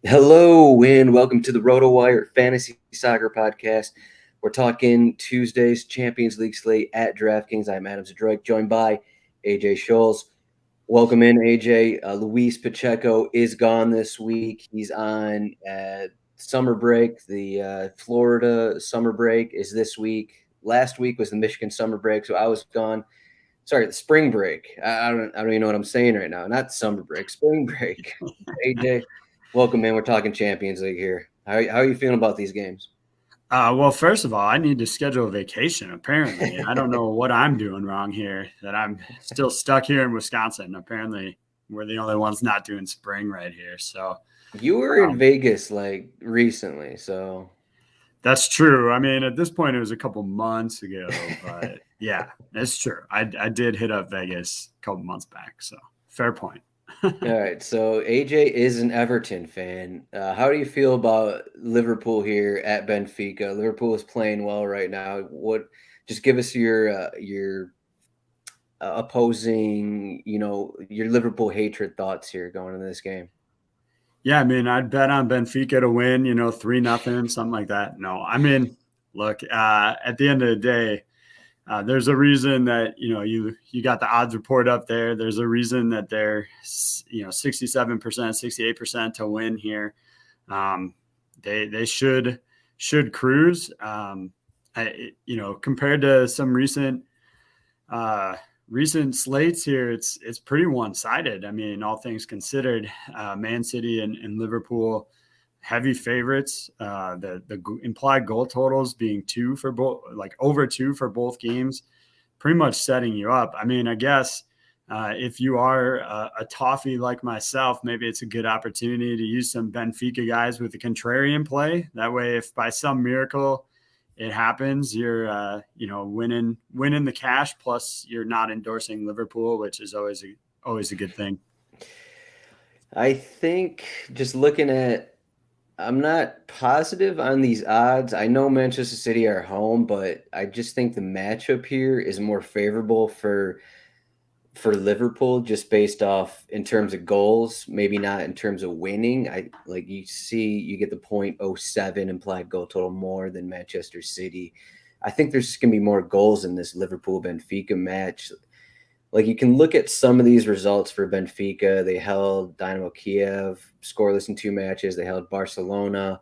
Hello and welcome to the RotoWire Fantasy Soccer Podcast. We're talking Tuesday's Champions League slate at DraftKings. I'm Adam Zdroik, joined by AJ Scholz. Welcome in, AJ. Luis Pacheco is gone this week. He's on summer break. The Florida summer break is this week. Last week was the Michigan summer break, so I was gone. Sorry, the spring break. I don't even know what I'm saying right now. Not summer break, spring break. AJ. Welcome, man. We're talking Champions League here. How are you feeling about these games? Well, first of all, I need to schedule a vacation, apparently. I don't know what I'm doing wrong here, that I'm still stuck here in Wisconsin. Apparently, we're the only ones not doing spring right here. So You were in Vegas like recently, so that's true. I mean, at this point, it was a couple months ago, but yeah, it's true. I did hit up Vegas a couple months back. So fair point. all right. So AJ is an Everton fan. How do you feel about Liverpool here at Benfica? Liverpool is playing well right now. Just give us your opposing, your Liverpool hatred thoughts here going into this game. Yeah, I mean, I'd bet on Benfica to win, 3-0, something like that. No, I mean, look, at the end of the day, there's a reason that you got the odds report up there. There's a reason that they're 67%, 68% to win here. They should cruise. Compared to some recent slates here, it's pretty one-sided. I mean, all things considered, Man City and Liverpool, heavy favorites. The implied goal totals being over 2 for both games, pretty much setting you up. I mean, I guess if you are a toffee like myself, maybe it's a good opportunity to use some Benfica guys with a contrarian play. That way, if by some miracle it happens, you're winning the cash, plus you're not endorsing Liverpool, which is always a good thing. I think just looking at, I'm not positive on these odds. I know Manchester City are home, but I just think the matchup here is more favorable for Liverpool, just based off in terms of goals, maybe not in terms of winning. You get the 0.07 implied goal total more than Manchester City. I think there's just gonna be more goals in this Liverpool Benfica match. Like, you can look at some of these results for Benfica. They held Dynamo Kiev scoreless in 2 matches. They held Barcelona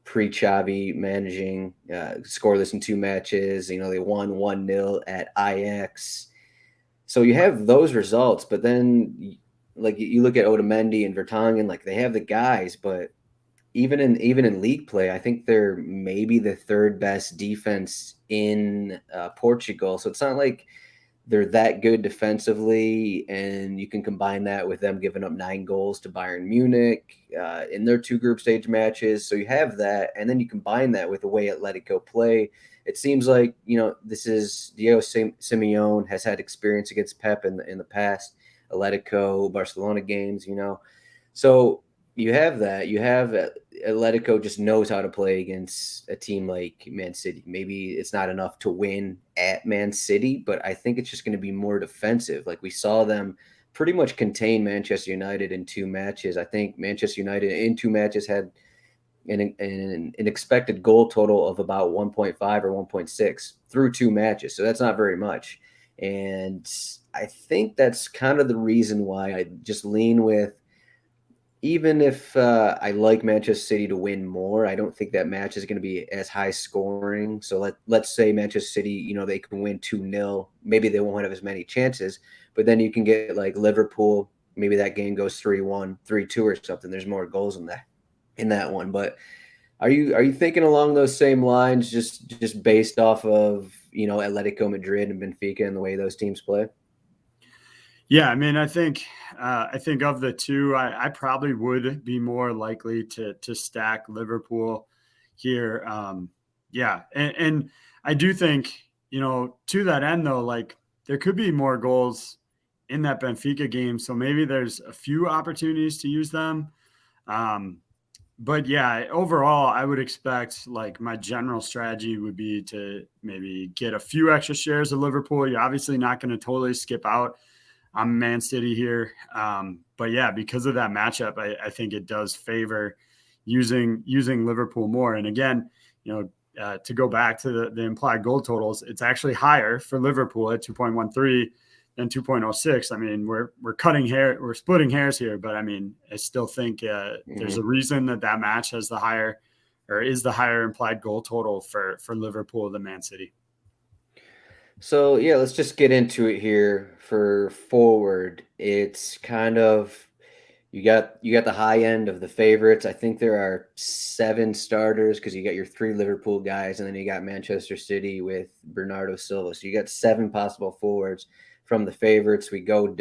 pre-Xavi managing scoreless in 2 matches. They won 1-0 at Ajax. So you have those results, but then like you look at Otamendi and Vertonghen, like they have the guys, but even in league play, I think they're maybe the 3rd best defense in Portugal. So it's not like they're that good defensively, and you can combine that with them giving up 9 goals to Bayern Munich in their 2 group stage matches. So you have that, and then you combine that with the way Atletico play. It seems like, this is Diego Simeone has had experience against Pep in the past, Atletico, Barcelona games, So you have that. You have Atletico just knows how to play against a team like Man City. Maybe it's not enough to win at Man City, but I think it's just going to be more defensive. Like, we saw them pretty much contain Manchester United in 2 matches. I think Manchester United in 2 matches had an expected goal total of about 1.5 or 1.6 through 2 matches. So that's not very much. And I think that's kind of the reason why I just lean with, even if I like Manchester City to win more, I don't think that match is going to be as high scoring. So let's say Manchester City, they can win 2-0. Maybe they won't have as many chances, but then you can get like Liverpool. Maybe that game goes 3-1, 3-2 or something. There's more goals in that one. But are you thinking along those same lines, just based off of, Atletico Madrid and Benfica and the way those teams play? Yeah, I mean, I think of the 2, I probably would be more likely to stack Liverpool here. Yeah, and I do think, to that end though, like there could be more goals in that Benfica game, so maybe there's a few opportunities to use them. But yeah, overall, I would expect, like, my general strategy would be to maybe get a few extra shares of Liverpool. You're obviously not going to totally skip out on Man City here. But yeah, because of that matchup, I think it does favor using Liverpool more. And again, to go back to the implied goal totals, it's actually higher for Liverpool at 2.13 than 2.06. I mean, we're splitting hairs here, but I mean, I still think there's a reason that match has is the higher implied goal total for Liverpool than Man City. So yeah, let's just get into it here. For forward, it's kind of you got the high end of the favorites. I think there are 7 starters because you got your 3 Liverpool guys, and then you got Manchester City with Bernardo Silva. So you got 7 possible forwards from the favorites. We go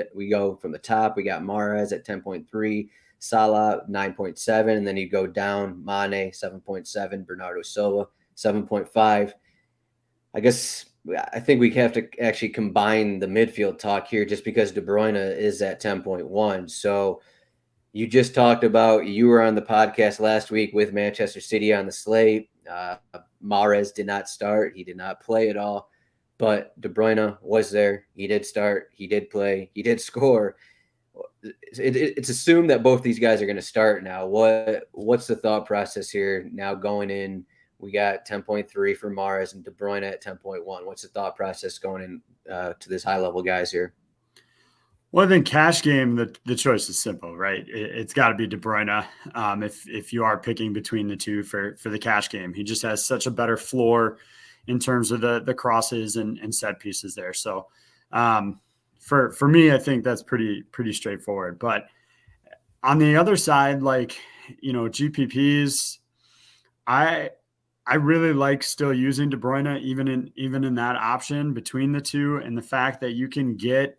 from the top. We got Mahrez at 10.3, Salah 9.7, and then you go down Mane 7.7, Bernardo Silva 7.5. I think we have to actually combine the midfield talk here just because De Bruyne is at 10.1. So you just talked about, you were on the podcast last week with Manchester City on the slate. Mahrez did not start. He did not play at all. But De Bruyne was there. He did start. He did play. He did score. It's assumed that both these guys are going to start now. What's the thought process here now going in? We got 10.3 for Mahrez and De Bruyne at 10.1. What's the thought process going in to this high-level guys here? Well, I think cash game, the choice is simple, right? It's got to be De Bruyne if you are picking between the two for the cash game. He just has such a better floor in terms of the crosses and set pieces there. So for me, I think that's pretty straightforward. But on the other side, GPPs, I really like still using De Bruyne even in that option between the two, and the fact that you can get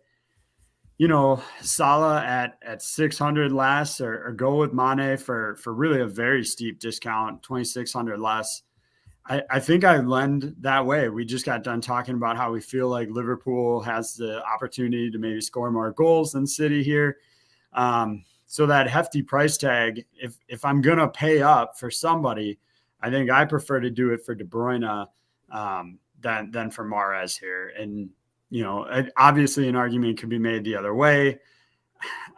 Salah at 600 less, or go with Mane for really a very steep discount, 2,600 less. I think I lend that way. We just got done talking about how we feel like Liverpool has the opportunity to maybe score more goals than City here. So that hefty price tag, if I'm going to pay up for somebody, I think I prefer to do it for De Bruyne than for Mahrez here. And, obviously an argument could be made the other way.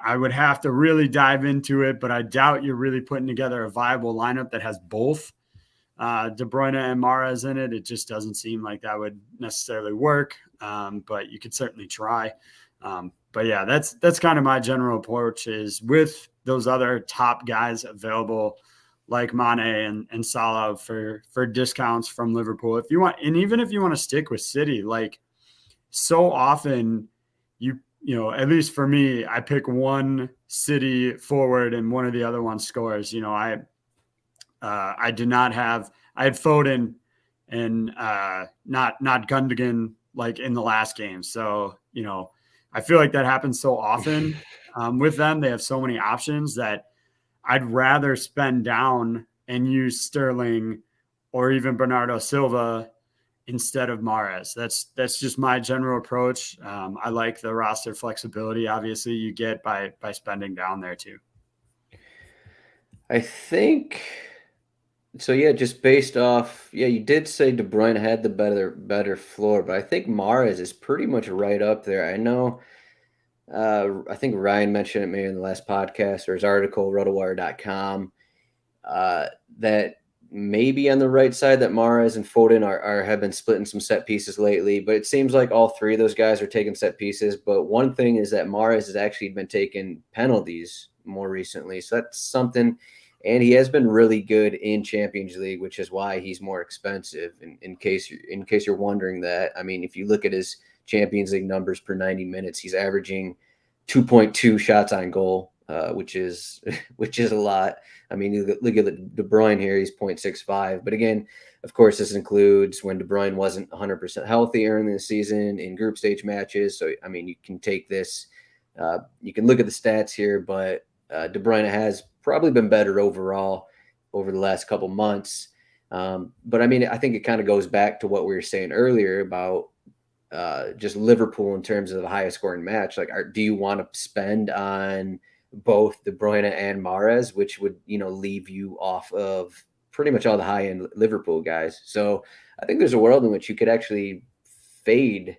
I would have to really dive into it, but I doubt you're really putting together a viable lineup that has both De Bruyne and Mahrez in it. It just doesn't seem like that would necessarily work, but you could certainly try. But yeah, that's kind of my general approach, is with those other top guys available like Mane and Salah for discounts from Liverpool. If you want, and even if you want to stick with City, like so often at least for me, I pick one City forward and one of the other ones scores. I had Foden and not Gundogan like in the last game. So, I feel like that happens so often with them. They have so many options that I'd rather spend down and use Sterling or even Bernardo Silva instead of Mahrez. That's just my general approach. I like the roster flexibility, obviously, you get by spending down there too. I think so. Yeah, just based off. Yeah, you did say De Bruyne had the better floor, but I think Mahrez is pretty much right up there. I know. I think Ryan mentioned it maybe in the last podcast or his article, rotowire.com, that maybe on the right side that Mahrez and Foden have been splitting some set pieces lately, but it seems like all 3 of those guys are taking set pieces. But one thing is that Mahrez has actually been taking penalties more recently. So that's something, and he has been really good in Champions League, which is why he's more expensive. In case you're wondering that, I mean, if you look at his Champions League numbers per 90 minutes, he's averaging 2.2 shots on goal, which is a lot. I mean, look at De Bruyne here; he's 0.65. But again, of course, this includes when De Bruyne wasn't 100% healthy early in the season in group stage matches. So, I mean, you can take this. You can look at the stats here, but De Bruyne has probably been better overall over the last couple months. But I mean, I think it kind of goes back to what we were saying earlier about just Liverpool in terms of the highest scoring match. Like, do you want to spend on both De Bruyne and Mahrez, which would, leave you off of pretty much all the high end Liverpool guys? So I think there's a world in which you could actually fade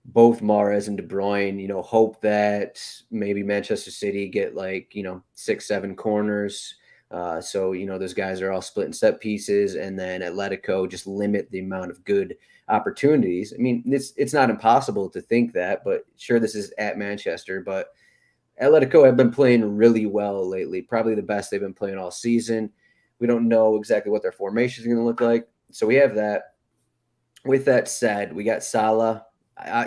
both Mahrez and De Bruyne, hope that maybe Manchester City get 6-7 corners So, those guys are all splitting set pieces, and then Atletico just limit the amount of good opportunities. I mean, it's not impossible to think that, but sure, this is at Manchester, but Atletico have been playing really well lately, probably the best they've been playing all season. We don't know exactly what their formation is going to look like. So we have that. With that said, we got Salah.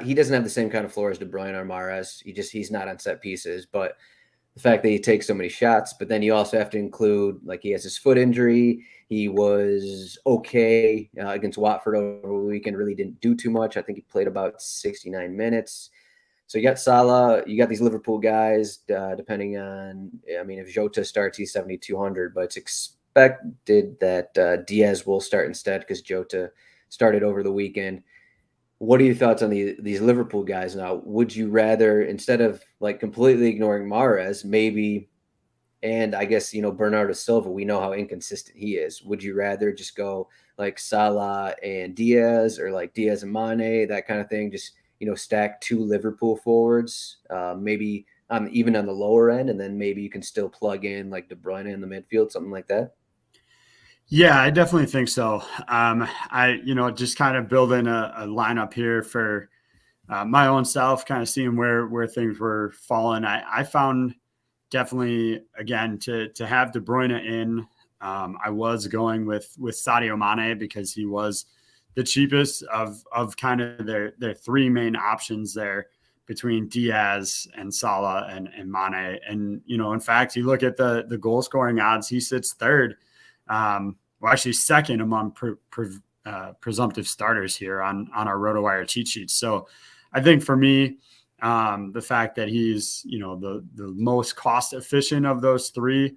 He doesn't have the same kind of floor as De Bruyne or Mahrez. He's not on set pieces, but the fact that he takes so many shots, but then you also have to include, like, he has his foot injury. He was okay against Watford over the weekend, really didn't do too much. I think he played about 69 minutes. So you got Salah, you got these Liverpool guys, depending on, I mean, if Jota starts, he's 7,200, but it's expected that Diaz will start instead because Jota started over the weekend. What are your thoughts on these Liverpool guys now? Would you rather, instead of like completely ignoring Mahrez, maybe, and I guess, Bernardo Silva, we know how inconsistent he is. Would you rather just go like Salah and Diaz, or like Diaz and Mane, that kind of thing? Just, stack two Liverpool forwards, maybe even on the lower end, and then maybe you can still plug in like De Bruyne in the midfield, something like that? Yeah, I definitely think so. Just kind of building a lineup here for my own self, kind of seeing where things were falling. I found definitely, again, to have De Bruyne in. I was going with Sadio Mane because he was the cheapest of kind of their three main options there between Diaz and Salah and Mane. And, in fact, you look at the goal scoring odds, he sits third. Well, actually second among presumptive starters here on our RotoWire cheat sheets. So I think for me, the fact that he's, the most cost efficient of those three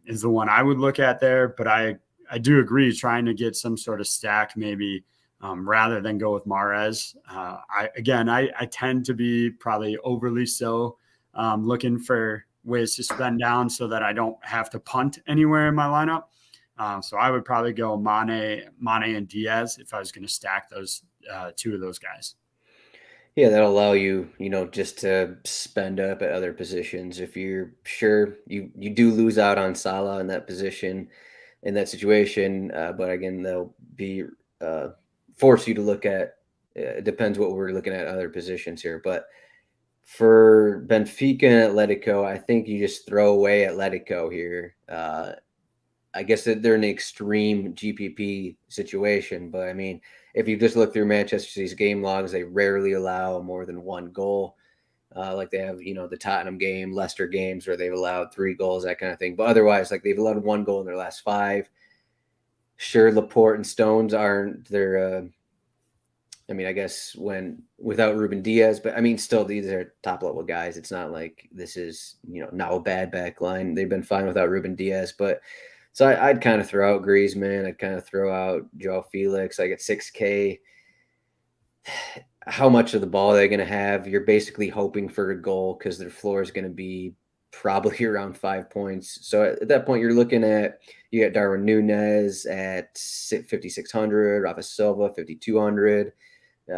is the one I would look at there. But I do agree, trying to get some sort of stack maybe rather than go with Mahrez. I tend to be probably overly so looking for ways to spend down so that I don't have to punt anywhere in my lineup. So I would probably go Mane and Diaz if I was going to stack those two of those guys. Yeah, that'll allow you, just to spend up at other positions. If you're sure you do lose out on Salah in that position, in that situation, but again, they'll be force you to look at. It depends what we're looking at other positions here, but for Benfica and Atletico, I think you just throw away Atletico here. I guess that they're in an extreme GPP situation, but I mean, if you just look through Manchester City's game logs, they rarely allow more than one goal. Like they have, the Tottenham game, Leicester games where they've allowed 3 goals, that kind of thing. But otherwise, like they've allowed 1 goal in their last 5. Sure, Laporte and Stones aren't their. I mean, I guess without Ruben Diaz, but I mean, still these are top level guys. It's not like this is now a bad back line. They've been fine without Ruben Diaz, but. So I'd kind of throw out Griezmann. I'd kind of throw out Joao Felix. Like at 6K, how much of the ball are they going to have? You're basically hoping for a goal because their floor is going to be probably around 5 points. So at that point, you're looking at, you got Darwin Núñez at 5,600, Rafa Silva 5,200.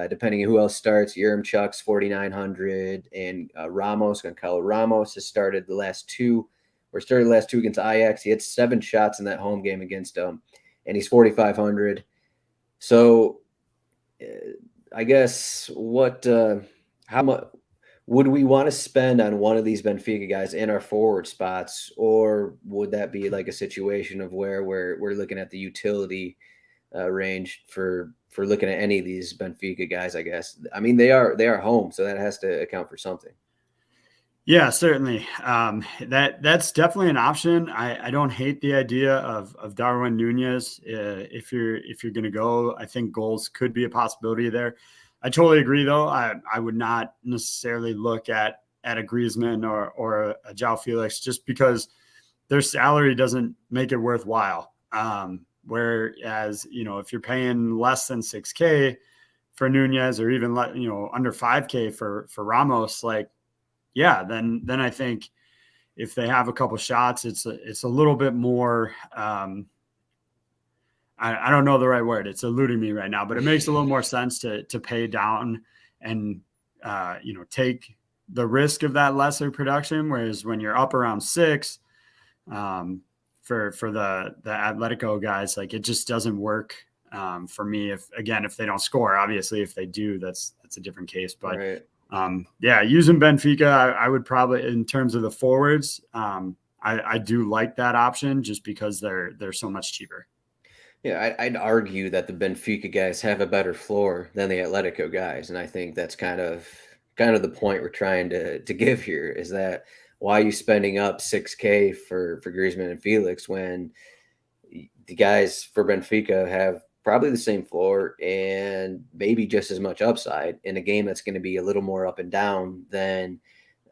Depending on who else starts, Yaremchuk's 4,900, and Gonçalo Ramos has started the last 2 against Ajax. He had 7 shots in that home game against them, and he's 4,500. So I guess how much would we want to spend on one of these Benfica guys in our forward spots, or would that be like a situation of where we're looking at the utility range for looking at any of these Benfica guys? I guess, I mean, they are home, so that has to account for something. Yeah, certainly. That's definitely an option. I don't hate the idea of Darwin Núñez. If you're going to go, I think goals could be a possibility there. I totally agree, though. I would not necessarily look at a Griezmann or a Joao Felix just because their salary doesn't make it worthwhile. Whereas, if you're paying less than 6K for Núñez, or even under 5K for Ramos, like, yeah, then I think if they have a couple shots, it's a little bit more. I don't know the right word. It's eluding me right now, but it makes a little more sense to pay down and take the risk of that lesser production. Whereas when you're up around 6, for the Atletico guys. Like it just doesn't work for me. If they don't score, obviously if they do, that's a different case. But Right. yeah, using Benfica, I would probably, in terms of the forwards, I do like that option just because they're so much cheaper. Yeah, I'd argue that the Benfica guys have a better floor than the Atletico guys, and I think that's kind of the point we're trying to give here is that why are you spending up 6K for Griezmann and Felix when the guys for Benfica have probably the same floor and maybe just as much upside in a game that's going to be a little more up and down than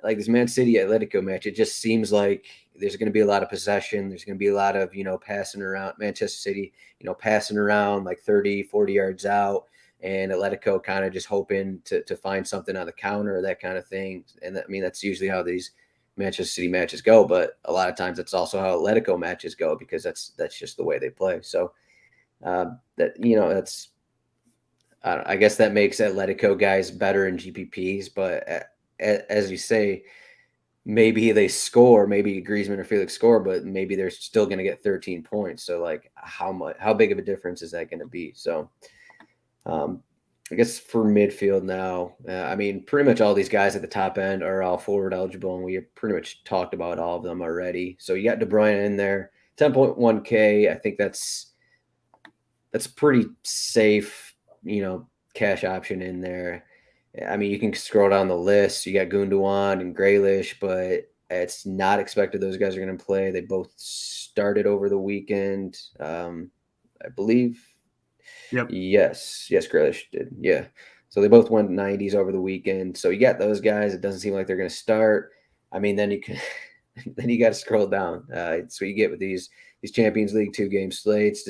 like this Man City Atletico match. It just seems like there's going to be a lot of possession. There's going to be a lot of, passing around Manchester City, passing around like 30, 40 yards out and Atletico kind of just hoping to find something on the counter or that kind of thing. And that's usually how these Manchester City matches go, but a lot of times that's also how Atletico matches go because that's just the way they play. So that's I guess that makes Atletico guys better in GPPs, but as you say, maybe they score, maybe Griezmann or Felix score, but maybe they're still going to get 13 points. So like how big of a difference is that going to be? So I guess for midfield now, pretty much all these guys at the top end are all forward eligible, and we have pretty much talked about all of them already. So you got De Bruyne in there, 10.1K. I think that's pretty safe, cash option in there. You can scroll down the list. You got Gundogan and Grealish, but it's not expected those guys are going to play. They both started over the weekend, I believe. Yep. Yes, Grealish did. Yeah. So they both went 90s over the weekend. So you got those guys. It doesn't seem like they're going to start. Then you can, then you got to scroll down. So you get with these Champions League 2-game slates.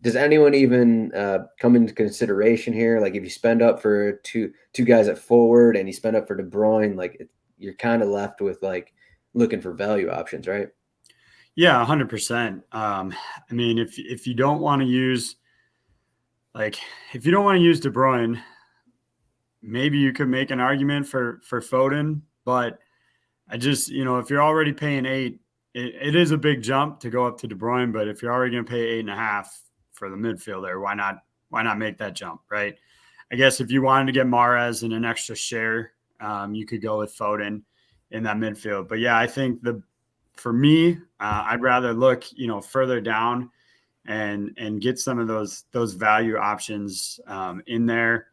Does anyone even come into consideration here? Like if you spend up for two guys at forward and you spend up for De Bruyne, like you're kind of left with like looking for value options, right? Yeah, 100%. If you don't want to use De Bruyne, maybe you could make an argument for Foden, but I just, if you're already paying 8, it is a big jump to go up to De Bruyne, but if you're already going to pay 8.5 for the midfielder, why not make that jump, right? I guess if you wanted to get Mahrez and an extra share, you could go with Foden in that midfield. But yeah, I think for me, I'd rather look, further down and get some of those value options in there.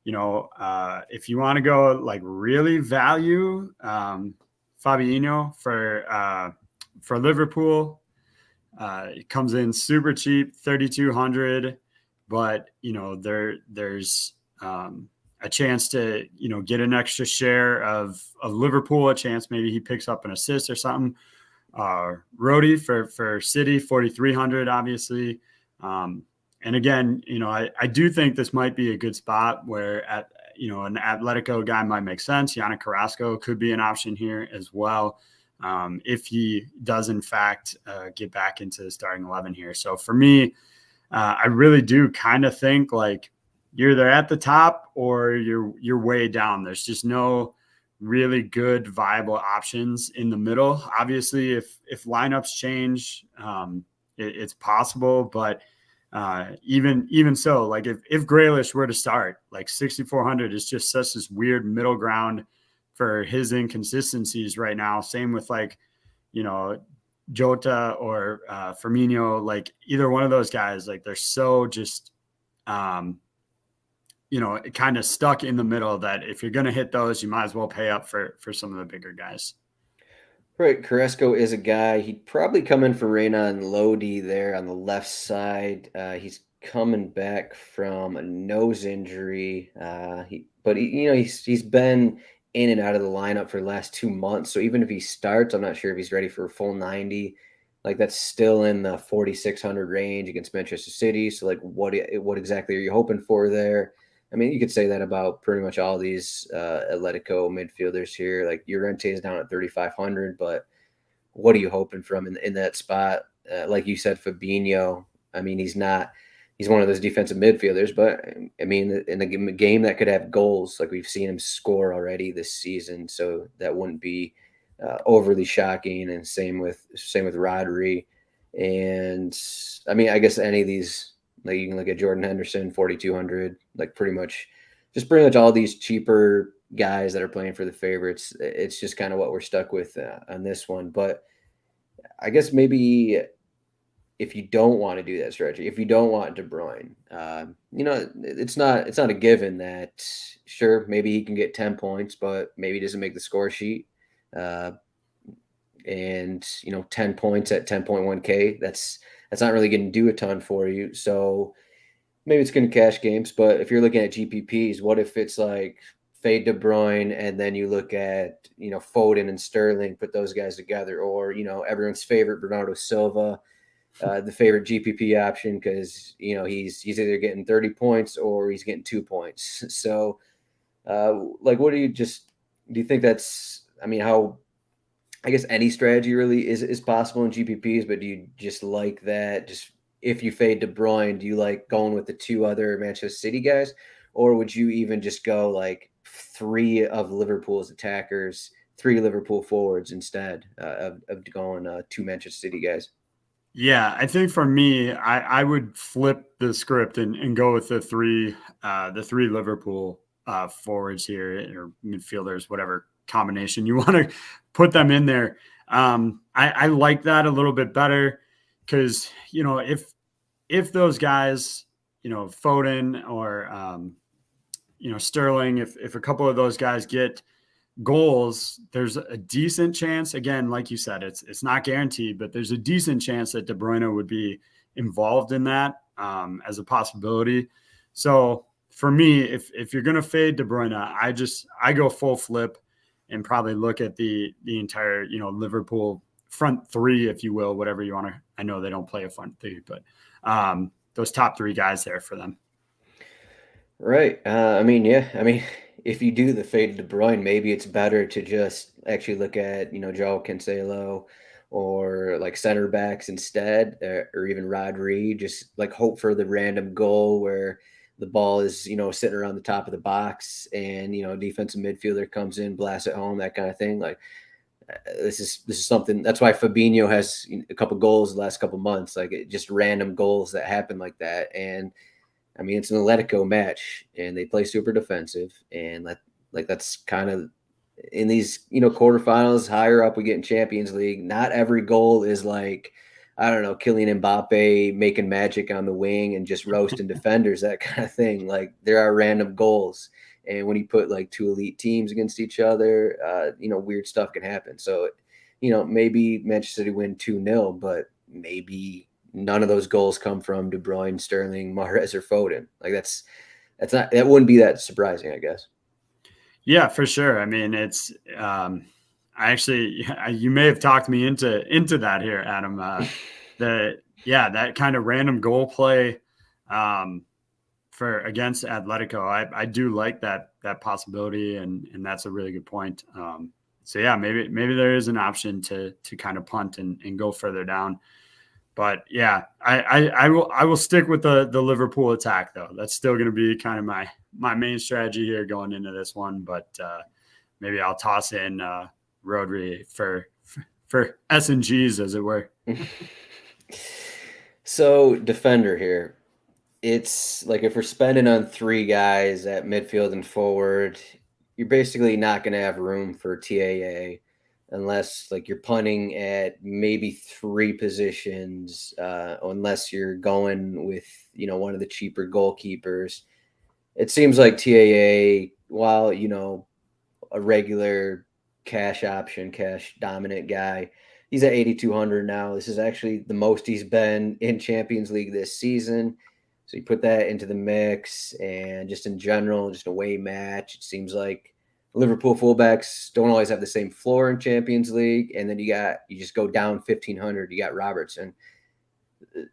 If you want to go like really value, Fabinho for Liverpool, it comes in super cheap, 3,200, but there's a chance to get an extra share of Liverpool, a chance maybe he picks up an assist or something. Rodi for City, 4,300, obviously. And again, I do think this might be a good spot where an Atletico guy might make sense. Yannick Carrasco could be an option here as well. If he does in fact get back into the starting 11 here. So for me, I really do kind of think like you're either at the top or you're way down. There's just no really good viable options in the middle. Obviously, if lineups change, it's possible, but even so, like if Grealish were to start, like 6,400 is just such this weird middle ground for his inconsistencies right now. Same with Jota or Firmino, like either one of those guys, like they're so just kind of stuck in the middle that if you're going to hit those, you might as well pay up for some of the bigger guys. Right. Carrasco is a guy. He'd probably come in for Reyna and Lodi there on the left side. He's coming back from a nose injury. He's been in and out of the lineup for the last 2 months. So even if he starts, I'm not sure if he's ready for a full 90. Like that's still in the 4,600 range against Manchester City. So like, what exactly are you hoping for there? You could say that about pretty much all these Atletico midfielders here. Like Llorente is down at 3,500, but what are you hoping from in that spot? Like you said, Fabinho. He's one of those defensive midfielders, but in a game that could have goals, like we've seen him score already this season, so that wouldn't be overly shocking, and same with Rodri. And I mean, I guess any of these, like you can look at Jordan Henderson, 4,200, like pretty much all these cheaper guys that are playing for the favorites. It's just kind of what we're stuck with on this one. But I guess maybe if you don't want to do that strategy, if you don't want De Bruyne, it's not a given that sure maybe he can get 10 points, but maybe he doesn't make the score sheet. Uh, and 10 points at 10.1K, that's not really going to do a ton for you. So maybe it's going to cash games, but if you're looking at GPPs, what if it's like fade De Bruyne and then you look at Foden and Sterling, put those guys together, or everyone's favorite Bernardo Silva, the favorite GPP option because he's either getting 30 points or he's getting 2 points. So like, what do you think that's? I mean, how? I guess any strategy really is possible in GPPs, but do you just like that? Just if you fade De Bruyne, do you like going with the two other Manchester City guys, or would you even just go like three of Liverpool's attackers, three Liverpool forwards instead of going two Manchester City guys? Yeah, I think for me, I would flip the script and go with the three Liverpool forwards here or midfielders, whatever combination you want to put them in there. I like that a little bit better because if those guys, Foden or Sterling, if a couple of those guys get goals, there's a decent chance. Again, like you said, it's not guaranteed, but there's a decent chance that De Bruyne would be involved in that as a possibility. So for me, if you're gonna fade De Bruyne, I go full flip and probably look at the entire Liverpool front three, if you will, whatever you want to. I know they don't play a front three, but those top three guys there for them. Right. I mean, yeah. I mean, if you do the fade De Bruyne, maybe it's better to just actually look at, Joao Cancelo or like center backs instead, or even Rodri. Just like hope for the random goal where the ball is, sitting around the top of the box and, defensive midfielder comes in, blasts it home, that kind of thing. Like this is something that's why Fabinho has a couple goals the last couple months, like just random goals that happen like that. And I mean, it's an Atletico match, and they play super defensive, and that's kind of in these quarterfinals higher up we get in Champions League. Not every goal is like I don't know Kylian Mbappe making magic on the wing and just roasting defenders, that kind of thing. Like there are random goals, and when you put like two elite teams against each other, weird stuff can happen. So, maybe Manchester City win 2-0, but maybe none of those goals come from De Bruyne, Sterling, Mahrez, or Foden. Like that wouldn't be that surprising, I guess. Yeah, for sure. I mean, it's I actually you may have talked me into that here, Adam. That kind of random goal play for against Atletico. I do like that possibility, and that's a really good point. So yeah, maybe there is an option to kind of punt and go further down. But yeah, I will stick with the Liverpool attack though. That's still going to be kind of my main strategy here going into this one. But maybe I'll toss in Rodri for S and Gs, as it were. So defender here, it's like if we're spending on three guys at midfield and forward, you're basically not going to have room for TAA unless like you're punting at maybe three positions, unless you're going with one of the cheaper goalkeepers. It seems like TAA, while a regular cash option, cash dominant guy, he's at 8,200 now. This is actually the most he's been in Champions League this season. So you put that into the mix, and just in general, just a away match. It seems like Liverpool fullbacks don't always have the same floor in Champions League, and then you just go down 1,500. You got Robertson.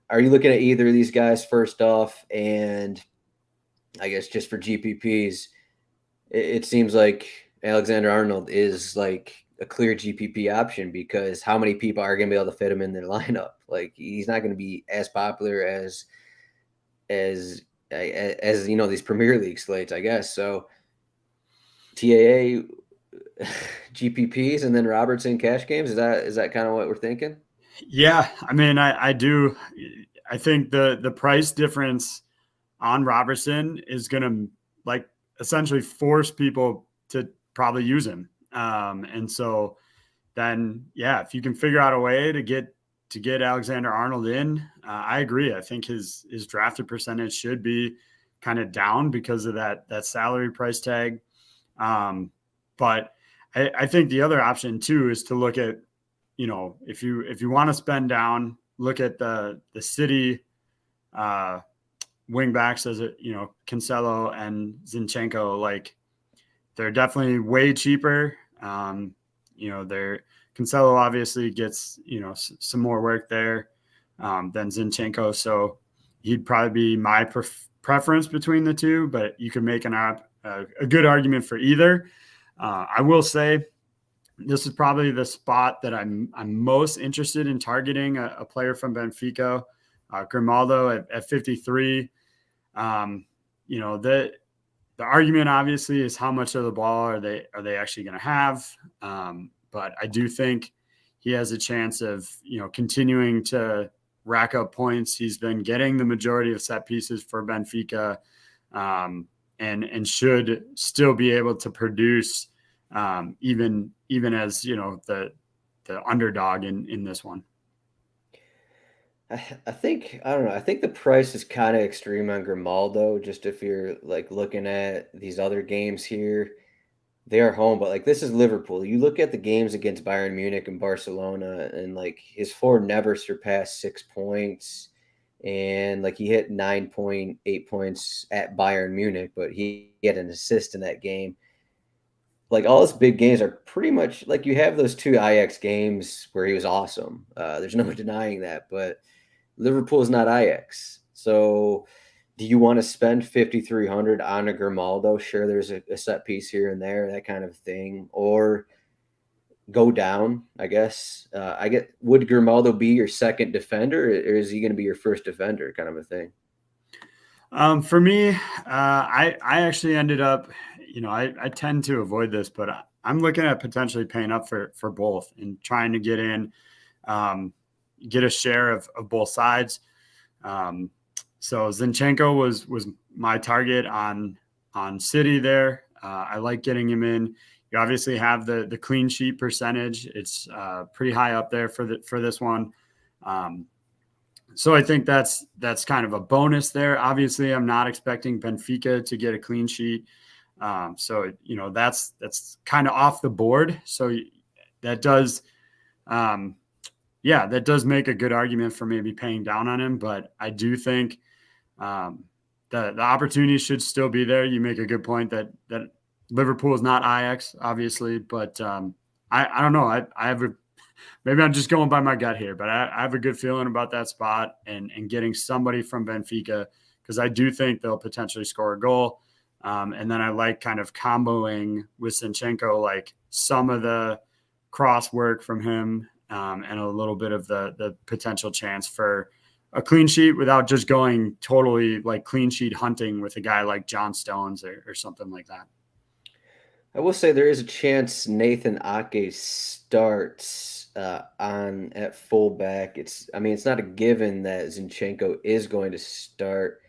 Are you looking at either of these guys first off? And I guess just for GPPs, it seems like Alexander Arnold is like a clear GPP option because how many people are going to be able to fit him in their lineup? Like he's not going to be as popular as these Premier League slates, I guess. So TAA, GPPs and then Robertson cash games. Is that kind of what we're thinking? Yeah, I mean, I do. I think the price difference on Robertson is going to like essentially force people to probably use him. And so then, yeah, if you can figure out a way to get Alexander Arnold in, I agree. I think his drafted percentage should be kind of down because of that salary price tag. But I think the other option too is to look at, if you want to spend down, look at the city wing backs as Cancelo and Zinchenko. Like they're definitely way cheaper. They're Cancelo obviously gets some more work there than Zinchenko, so he'd probably be my preference between the two. But you can make a good argument for either. I will say this is probably the spot that I'm most interested in targeting a player from Benfica, Grimaldo at 53. The argument obviously is how much of the ball are they actually going to have, but I do think he has a chance of continuing to rack up points. He's been getting the majority of set pieces for Benfica, and should still be able to produce even as the underdog in this one. I think I don't know. I think the price is kind of extreme on Grimaldo. Just if you're like looking at these other games here, they are home, but like this is Liverpool. You look at the games against Bayern Munich and Barcelona, and like his four never surpassed 6 points, and like he hit 9.8 points at Bayern Munich, but he had an assist in that game. Like all his big games are pretty much like you have those two Ajax games where he was awesome. There's no denying that, but Liverpool is not Ajax. So do you want to spend 5,300 on a Grimaldo? Sure, there's a set piece here and there, that kind of thing, or go down. I guess. Would Grimaldo be your second defender, or is he going to be your first defender, kind of a thing? For me, I actually ended up, I tend to avoid this, but I'm looking at potentially paying up for both and trying to get in, get a share of both sides. So Zinchenko was my target on City there. I like getting him in. You obviously have the clean sheet percentage. It's pretty high up there for this one. So I think that's kind of a bonus there. Obviously, I'm not expecting Benfica to get a clean sheet. So that's kind of off the board. So that does, that does make a good argument for maybe paying down on him. But I do think the opportunity should still be there. You make a good point that Liverpool is not Ajax, obviously, but I don't know. I have maybe I'm just going by my gut here, but I have a good feeling about that spot and getting somebody from Benfica, because I do think they'll potentially score a goal. And then I like kind of comboing with Zinchenko, like some of the cross work from him, and a little bit of the potential chance for a clean sheet without just going totally like clean sheet hunting with a guy like John Stones or something like that. I will say there is a chance Nathan Ake starts on at fullback. It's not a given that Zinchenko is going to start.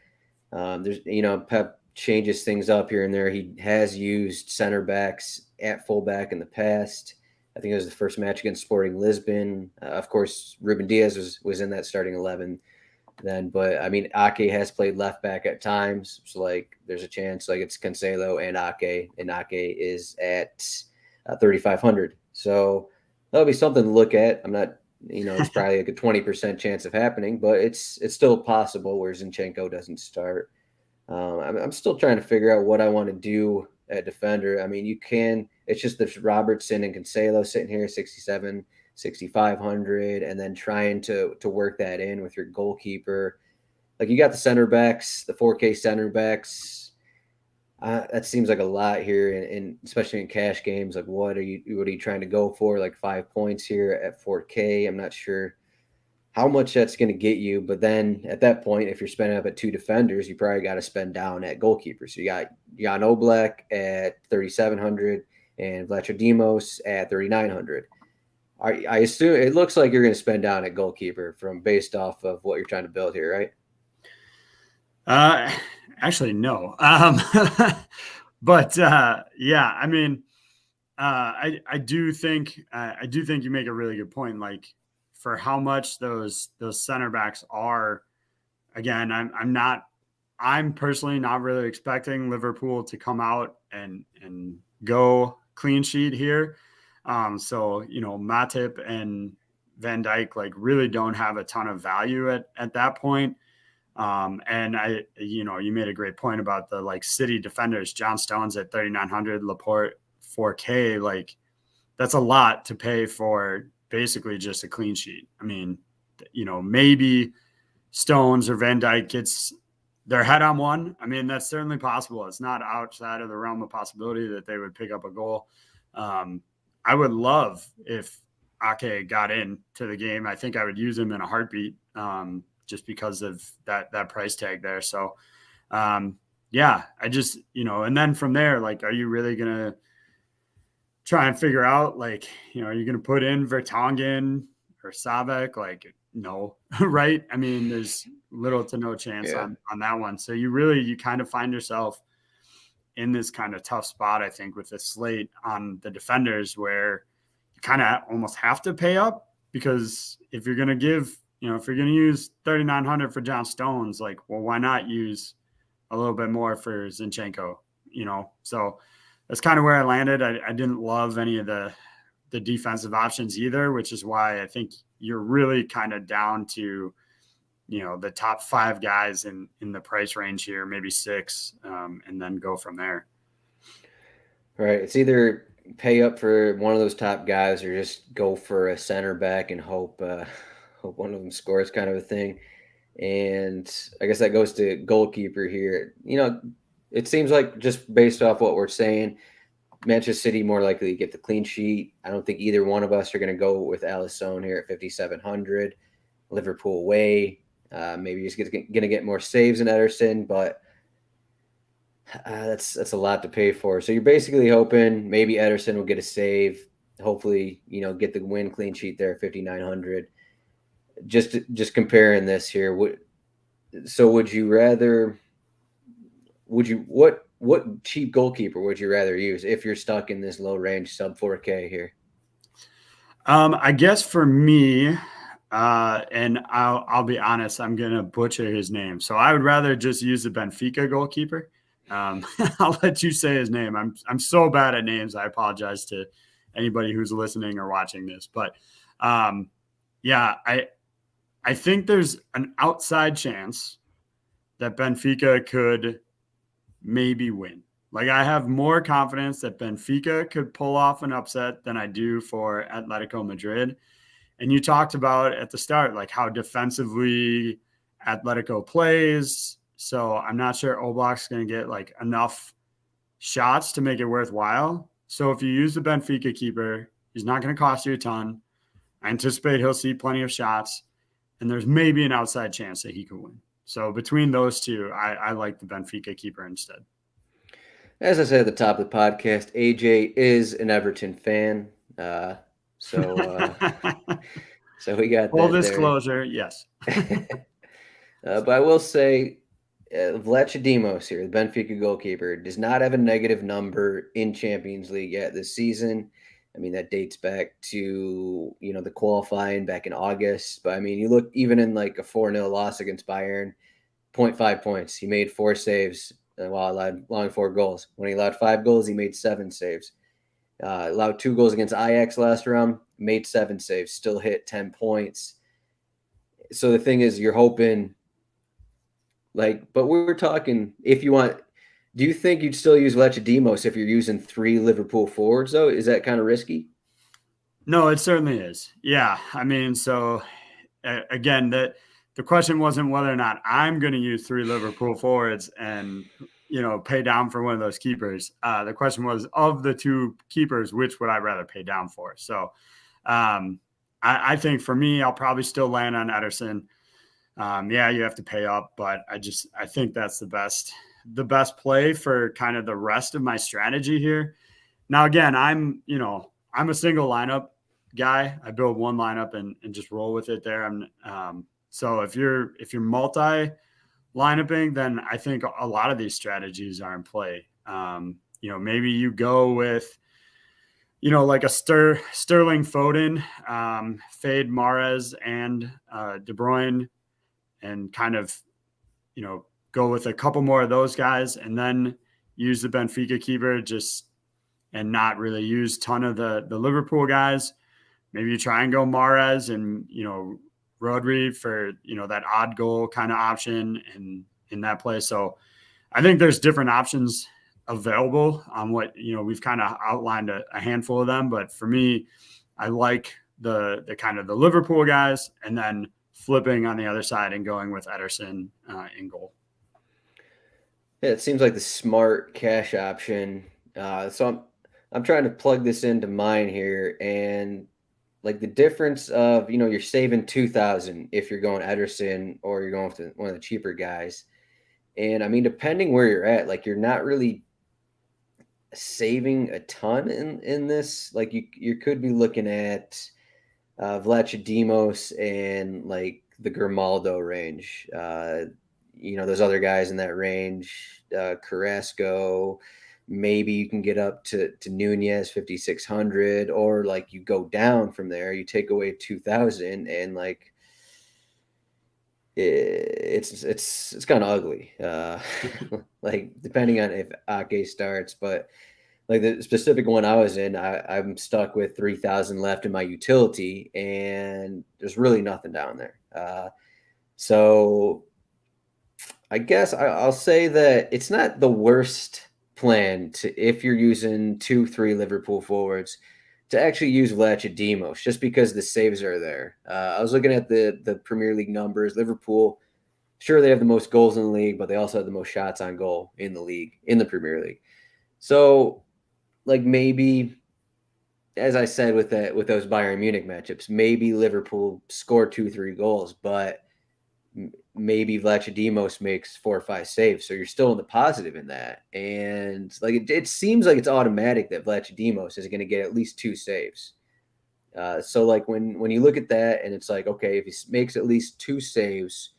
There's Pep changes things up here and there. He has used center backs at fullback in the past. I think it was the first match against Sporting Lisbon. Of course, Ruben Diaz was in that starting 11 then, but I mean, Ake has played left back at times, so like there's a chance like it's Cancelo and Ake is at 3,500. So that'll be something to look at. I'm not, it's probably like a 20% chance of happening, but it's still possible where Zinchenko doesn't start. I'm still trying to figure out what I want to do at defender. I mean, it's just there's Robertson and Cancelo sitting here 67, 6,500, and then trying to work that in with your goalkeeper. Like you got the center backs, the 4K center backs. That seems like a lot here, and especially in cash games. Like what are you trying to go for? Like 5 points here at 4K. I'm not sure how much that's going to get you. But then at that point, if you're spending up at 2 defenders, you probably got to spend down at goalkeeper. So you got Jan Oblak at 3,700 and Vlachodimos at 3,900. I assume it looks like you're going to spend down at goalkeeper from based off of what you're trying to build here, right? Actually, no. But yeah, I mean, I do think you make a really good point. Like for how much those center backs are. Again, I'm personally not really expecting Liverpool to come out and go clean sheet here. So Matip and Van Dijk like really don't have a ton of value at that point. And you made a great point about the like city defenders. John Stones at 3,900, Laporte 4K. Like that's a lot to pay for basically just a clean sheet. I mean, maybe Stones or Van Dijk gets their head on one. I mean, that's certainly possible. It's not outside of the realm of possibility that they would pick up a goal. I would love if Ake got into the game. I think I would use him in a heartbeat. Just because of that price tag there. So, yeah, I just, and then from there, like, are you really going to try and figure out, like, are you going to put in Vertonghen or Savek? Like, no, right? I mean, there's little to no chance on that one. So you kind of find yourself in this kind of tough spot, I think, with the slate on the defenders where you kind of almost have to pay up because if you're going to give, if you're going to use 3,900 for John Stones, like, well, why not use a little bit more for Zinchenko? So that's kind of where I landed. I didn't love any of the defensive options either, which is why I think you're really kind of down to, the top 5 guys in the price range here, maybe 6, and then go from there. Right. It's either pay up for one of those top guys or just go for a center back and hope one of them scores, kind of a thing. And I guess that goes to goalkeeper here. It seems like just based off what we're saying, Manchester City more likely to get the clean sheet. I don't think either one of us are going to go with Alisson here at 5,700. Liverpool away. Maybe he's going to get more saves than Ederson, but that's a lot to pay for. So you're basically hoping maybe Ederson will get a save. Hopefully, get the win clean sheet there at 5,900. Just comparing this here, what cheap goalkeeper would you rather use if you're stuck in this low range sub 4K here? I guess for me, and I'll be honest, I'm gonna butcher his name, so I would rather just use the Benfica goalkeeper. I'll let you say his name. I'm so bad at names. I apologize to anybody who's listening or watching this, but yeah, I think there's an outside chance that Benfica could maybe win. Like I have more confidence that Benfica could pull off an upset than I do for Atletico Madrid. And you talked about at the start, like how defensively Atletico plays. So I'm not sure Oblak's going to get like enough shots to make it worthwhile. So if you use the Benfica keeper, he's not going to cost you a ton. I anticipate he'll see plenty of shots. And there's maybe an outside chance that he could win. So between those two, I like the Benfica keeper instead. As I said at the top of the podcast, AJ is an Everton fan. So we got full that disclosure, there. Yes. But I will say, Vlachodimos here, the Benfica goalkeeper, does not have a negative number in Champions League yet this season. I mean, that dates back to, the qualifying back in August. But, I mean, you look even in like a 4-0 loss against Bayern, 0.5 points. He made 4 saves while allowing 4 goals. When he allowed 5 goals, he made 7 saves. Allowed 2 goals against Ajax last round, made 7 saves, still hit 10 points. So the thing is, you're hoping, but we're talking, if you want, do you think you'd still use Vlachodimos if you're using 3 Liverpool forwards, though? Is that kind of risky? No, it certainly is. Yeah. I mean, so again, the question wasn't whether or not I'm going to use 3 Liverpool forwards and, pay down for one of those keepers. The question was, of the 2 keepers, which would I rather pay down for? So I think for me, I'll probably still land on Ederson. Yeah, you have to pay up, but I think that's the best play for kind of the rest of my strategy here. Now, again, I'm a single lineup guy. I build one lineup and just roll with it there. So if you're multi lineuping, then I think a lot of these strategies are in play. Maybe you go with, like a Sterling Foden, fade Mahrez and De Bruyne, and kind of, go with a couple more of those guys, and then use the Benfica keeper and not really use a ton of the Liverpool guys. Maybe you try and go Mahrez and, Rodri for, that odd goal kind of option in that play. So I think there's different options available on what, we've kind of outlined a handful of them. But for me, I like the kind of the Liverpool guys, and then flipping on the other side and going with Ederson in goal. Yeah, it seems like the smart cash option. So I'm trying to plug this into mine here, and like the difference of you're saving 2,000 if you're going Ederson or you're going with one of the cheaper guys, and I mean depending where you're at, like you're not really saving a ton in this. Like you could be looking at Vlachodimos and like the Grimaldo range. Those other guys in that range, Carrasco. Maybe you can get up to Nunez 5,600, or like you go down from there. You take away 2,000, and like it's kind of ugly. Like depending on if Ake starts, but like the specific one I was in, I'm stuck with 3,000 left in my utility, and there's really nothing down there. So I guess I'll say that it's not the worst plan if you're using 2-3 Liverpool forwards, to actually use Vlachodimos, just because the saves are there. I was looking at the Premier League numbers. Liverpool, sure, they have the most goals in the league, but they also have the most shots on goal in the league, in the Premier League. So like maybe, as I said with those Bayern Munich matchups, maybe Liverpool score 2-3 goals, but maybe Vlachodimos makes 4 or 5 saves, so you're still in the positive in that. And like it seems like it's automatic that Vlachodimos is going to get at least 2 saves. So like when you look at that, and it's like, okay, if he makes at least 2 saves,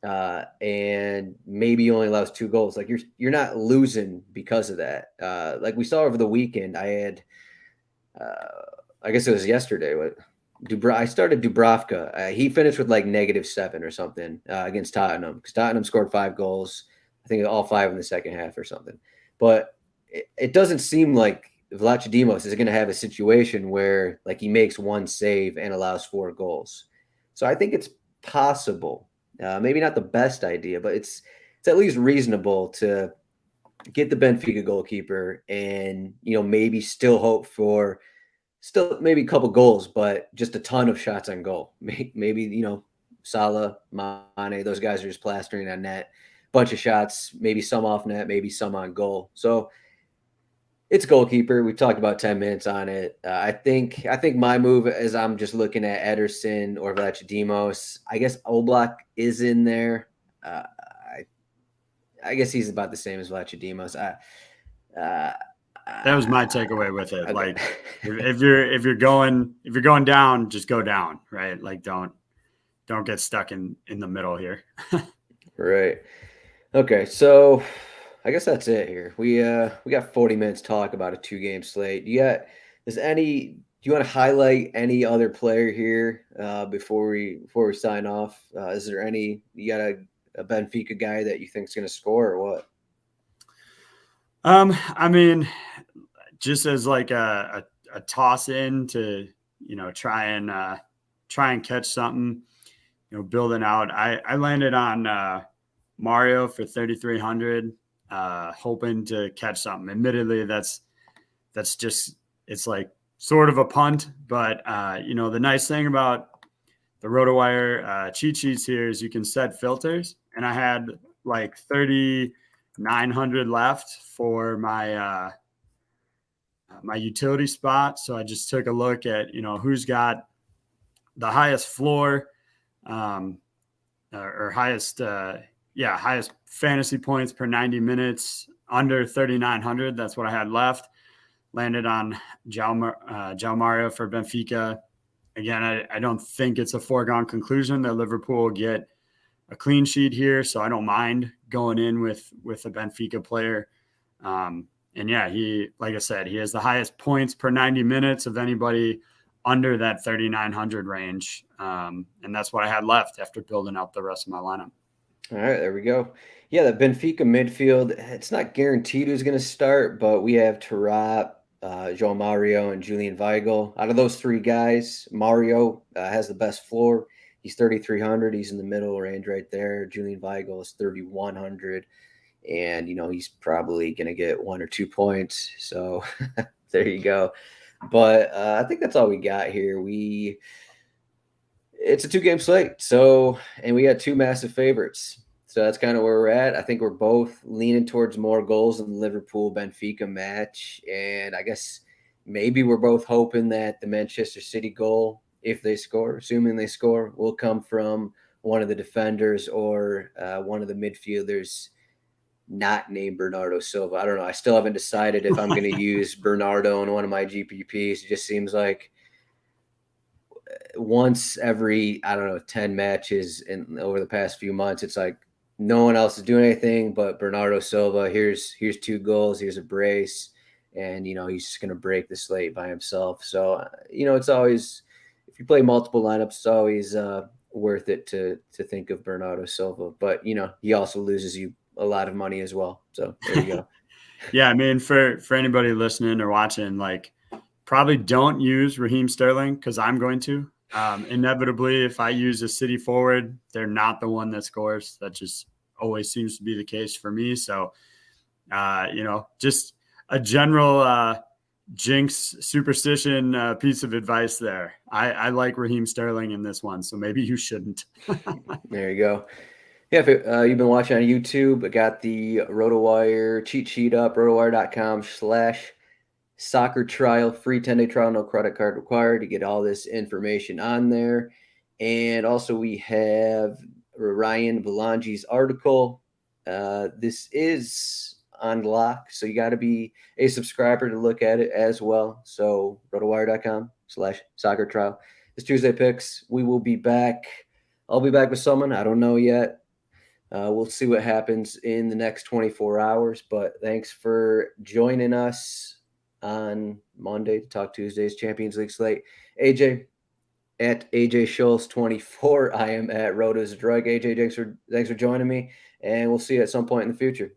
and maybe he only allows 2 goals, like you're not losing because of that. Like we saw over the weekend, I had, I guess it was yesterday. I started Dubravka. He finished with like -7 or something against Tottenham, because Tottenham scored 5 goals. I think all 5 in the second half or something. But it doesn't seem like Vlachodimos is going to have a situation where like he makes 1 save and allows 4 goals. So I think it's possible. Maybe not the best idea, but it's at least reasonable to get the Benfica goalkeeper and maybe still hope for maybe a couple goals, but just a ton of shots on goal. Maybe Salah, Mane, those guys are just plastering on net, bunch of shots, maybe some off net, maybe some on goal. So it's goalkeeper. We talked about 10 minutes on it. I think my move is I'm just looking at Ederson or Vlachodimos. I guess Oblak is in there. I guess he's about the same as Vlachodimos. That was my takeaway with it. Okay. Like if you're going down, just go down, right? Like don't get stuck in the middle here. Right. Okay, so I guess that's it here. We got 40 minutes to talk about a 2-game slate. Do you want to highlight any other player here before we sign off? Is there you got a Benfica guy that you think is going to score, or what? I mean, just as like a toss in to try and catch something, building out. I landed on Mario for 3,300, hoping to catch something. Admittedly, that's just, it's like sort of a punt, but the nice thing about the RotoWire cheat sheets here is you can set filters, and I had like 3,900 left for my my utility spot. So I just took a look at who's got the highest floor, or highest fantasy points per 90 minutes under 3,900. That's what I had left. landed on João Mario for Benfica. Again, I don't think it's a foregone conclusion that Liverpool will get a clean sheet here, so I don't mind going in with a Benfica player. And yeah, like I said, he has the highest points per 90 minutes of anybody under that 3,900 range. And that's what I had left after building out the rest of my lineup. All right, there we go. Yeah, the Benfica midfield, it's not guaranteed who's going to start, but we have Tarap, João Mario, and Julian Weigl. Out of those three guys, Mario has the best floor. He's 3,300. He's in the middle range right there. Julian Weigl is 3,100. And, he's probably going to get 1 or 2 points. So there you go. But I think that's all we got here. It's a 2-game slate. And we got 2 massive favorites. So that's kind of where we're at. I think we're both leaning towards more goals in the Liverpool-Benfica match. And I guess maybe we're both hoping that the Manchester City goal, if they score, assuming they score, will come from one of the defenders or one of the midfielders not named Bernardo Silva. I don't know. I still haven't decided if I'm going to use Bernardo in one of my GPPs. It just seems like once every, 10 matches over the past few months, it's like no one else is doing anything but Bernardo Silva. Here's 2 goals. Here's a brace. And, he's just going to break the slate by himself. So, it's always, if you play multiple lineups, it's always worth it to think of Bernardo Silva. But, he also loses you a lot of money as well. So there you go. Yeah, I mean, for anybody listening or watching, like, probably don't use Raheem Sterling because I'm going to. Inevitably, if I use a City forward, they're not the one that scores. That just always seems to be the case for me. So, just a general jinx superstition piece of advice there. I like Raheem Sterling in this one, so maybe you shouldn't. There you go. Yeah, if you've been watching on YouTube, I got the RotoWire cheat sheet up, rotowire.com/soccer trial, free 10-day trial, no credit card required to get all this information on there. And also we have Ryan Belangi's article. This is on lock, so you got to be a subscriber to look at it as well. So rotowire.com/soccer trial. This Tuesday picks, we will be back. I'll be back with someone. I don't know yet. We'll see what happens in the next 24 hours, but thanks for joining us on Monday to talk Tuesday's Champions League slate. AJ at AJ Scholz 24. I am at Roto's Zdroik. AJ, thanks for joining me, and we'll see you at some point in the future.